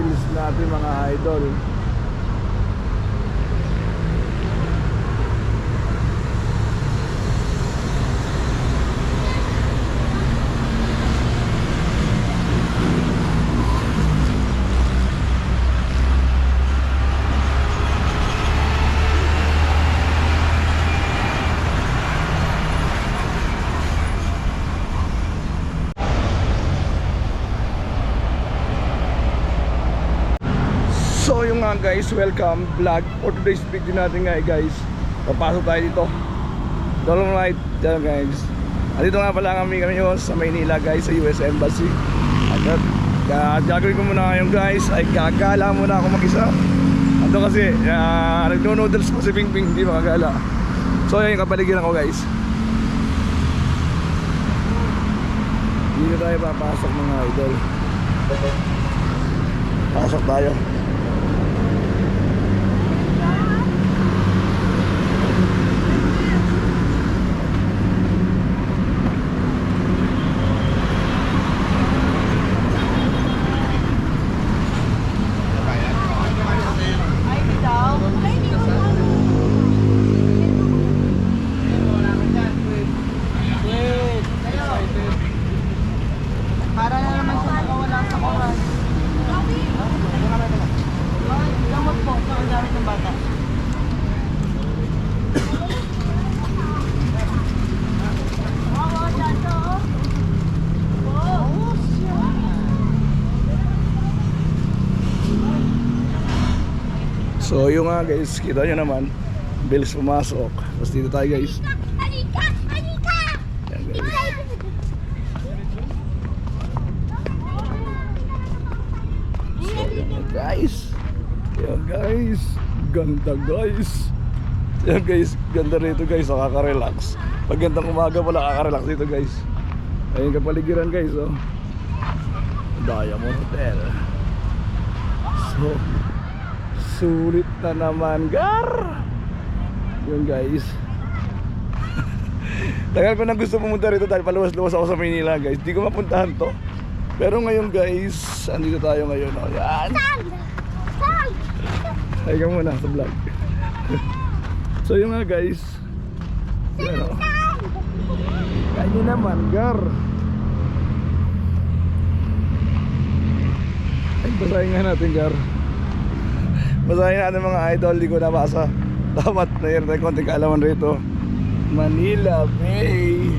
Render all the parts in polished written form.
reels natin mga idol. So yung nga guys, welcome vlog for today's video natin nga guys. Papasok tayo dito Dolomite guys. Andito nga pala kami yun sa Maynila guys, sa US Embassy. At gagawin ko muna ngayon guys ay gagala muna ako mag-isa. Ito kasi nagno-noodles ko si Ping, hindi makagala. So yan yung kapaligiran ko guys. Dito tayo papasok mga idol. Pasok tayo. Para na naman siya nakawala sa oras. Lamot po, sa gamit ng bata. So yung nga guys, kita nyo naman, bilis pumasok. Tapos dito tayo guys. Yan guys. Guys, yan guys, ganda guys. Yan guys, ganda rito guys, nakaka-relax. Pag gandang umaga pala, nakaka-relax dito guys. Ayun kapaligiran guys, oh. Diamond Hotel. So, sulit na naman gar. Yun guys. Tagal pa na gusto pumunta rito dahil paluwas-luwas ako sa Maynila guys. Di ko mapuntahan to. Pero ngayon guys, andito tayo ngayon, oh. Yan. Ay ka muna sa vlog. So yun nga guys. Yan, oh. Kaya naman gar. Ay basahin nga natin gar. Basahin natin mga idol. Di ko nabasa. Dapat mayroon tayo konting kaalaman rito. Manila Bay.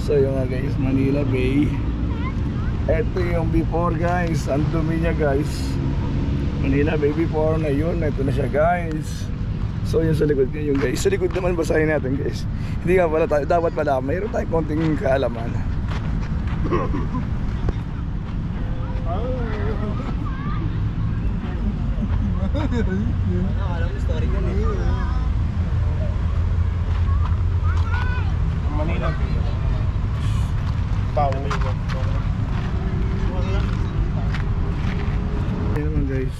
So yun nga guys, Manila Bay. Ito yung before guys. Ang dumi niya guys. Manila Bay before na yun. Ito na siya guys. So yun sa likod niya yun guys. Sa likod naman basahin natin guys. Hindi nga pala tayo. Dapat pala mayroon tayong konting kaalaman. Alam mo story ko na. Manila. Pau. Ayan naman guys.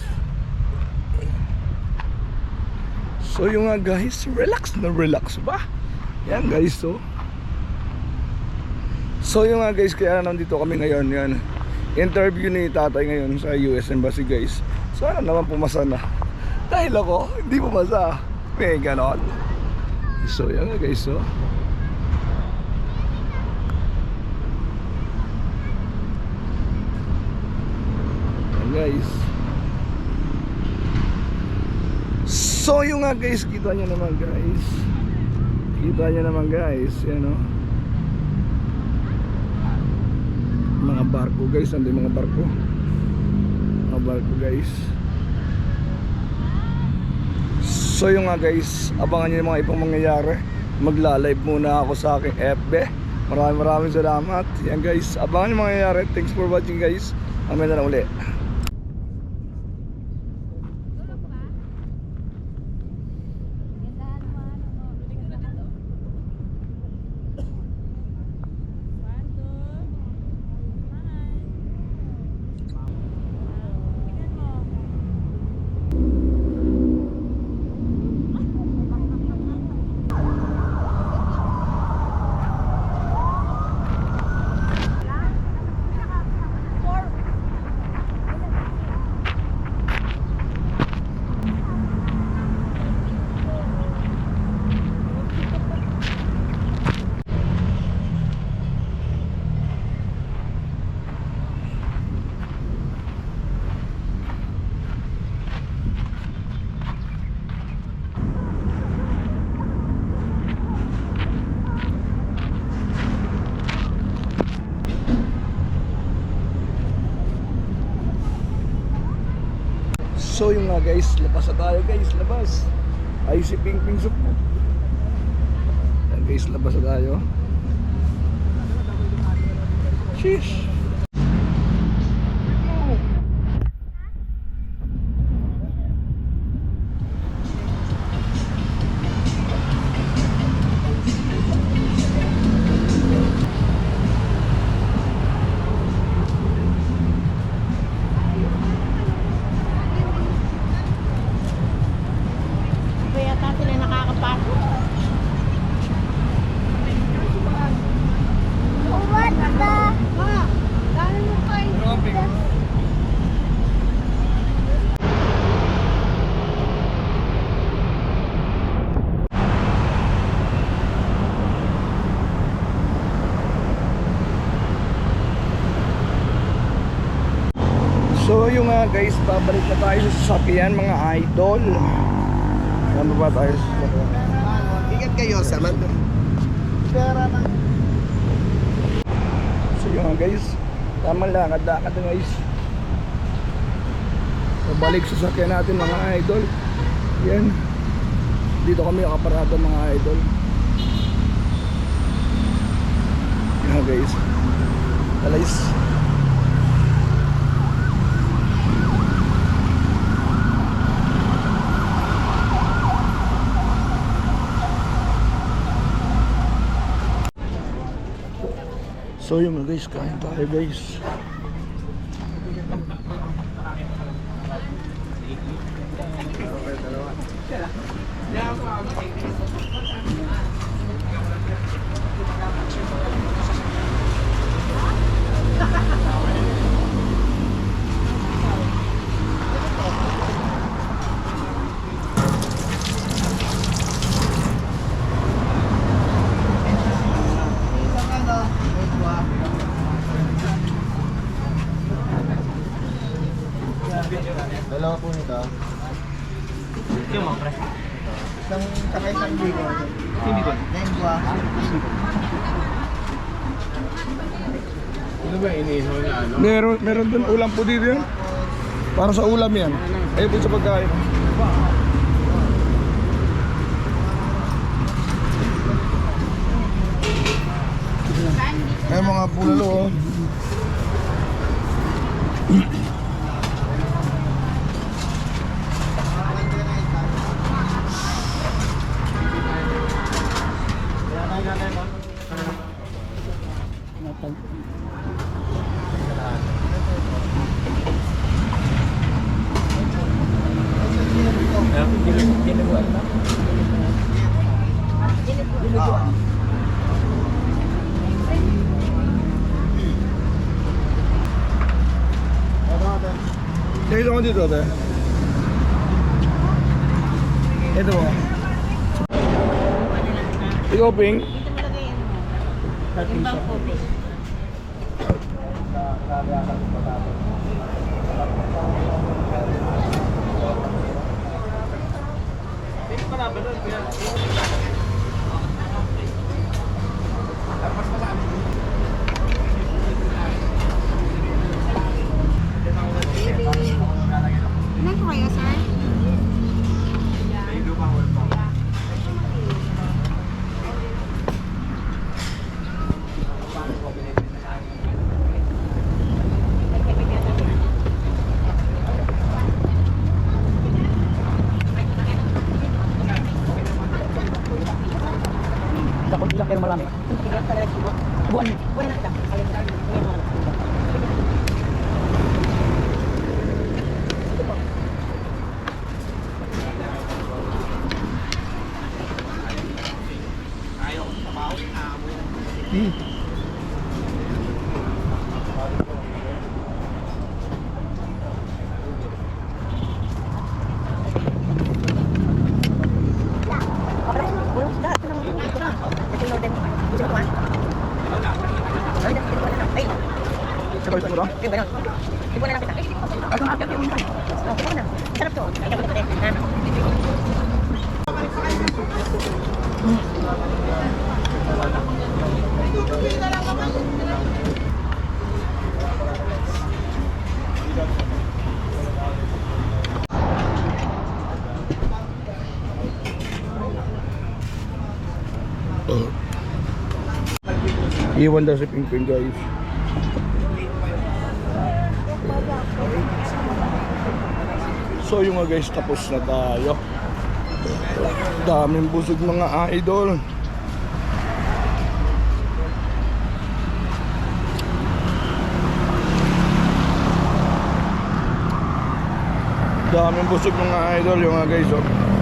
So yung nga guys, relax na relax ba? Yan guys, so yung nga guys, kaya nandito kami ngayon. Yan, interview ni tatay ngayon sa US Embassy guys. Sana naman pumasa na. Dahil ako, hindi pumasa. May ganon. So yan nga guys, yan guys. So yung nga guys, kita nyo naman guys. Kita nyo naman guys. Yan o. Mga barko guys. Nandun mga barko. Mga barko guys. So yung nga guys, abangan nyo yung mga ibang mangyayari. Magla-live muna ako sa aking FB. Maraming salamat. Yan guys, abangan yung mangyayari. Thanks for watching guys. Mamaya na lang ulit. So yung nga guys, labas na tayo guys, labas. Ayun si Ping Ping Soup. Yan guys, labas na tayo. Sheesh. Kaya yata sila nakakapasok. What the? Ma, dahil mo kayo. So yung nga guys, babalik na tayo sa sasakyan mga idol. Ano ba tayo sa sasakyan? Ingat kayo sa man. Pera na. So yung nga guys, tamang lakad-lakad na guys. Babalik sa sasakyan natin mga idol. Yan. Dito kami nakaparada mga idol. Yan guys. Alayos. So yun guys, kain tayo guys. Dalawa po nito. Yung mga pre. Isang tsaka isang bigo. Sibigol. Lengua. Ano ba inihaw na ano? Meron dun ulam po dito yan. Para sa ulam yan. Ayun po sa pagkain. Ayun mga pulalo oh. Dito ko dito, te. Ito mo. Ikaw, Ping. Dito mo lagay ano mo. Timbang kopi. Ilan po kayo, sir? Takot lang pero marami. Buwan. Buwan na kita. Sabay siguro. Sarap to. Iwan daw si Pingping guys. So yung nga guys, tapos na tayo. Daming busog mga idol. Daming busog mga idol yung nga guys oh.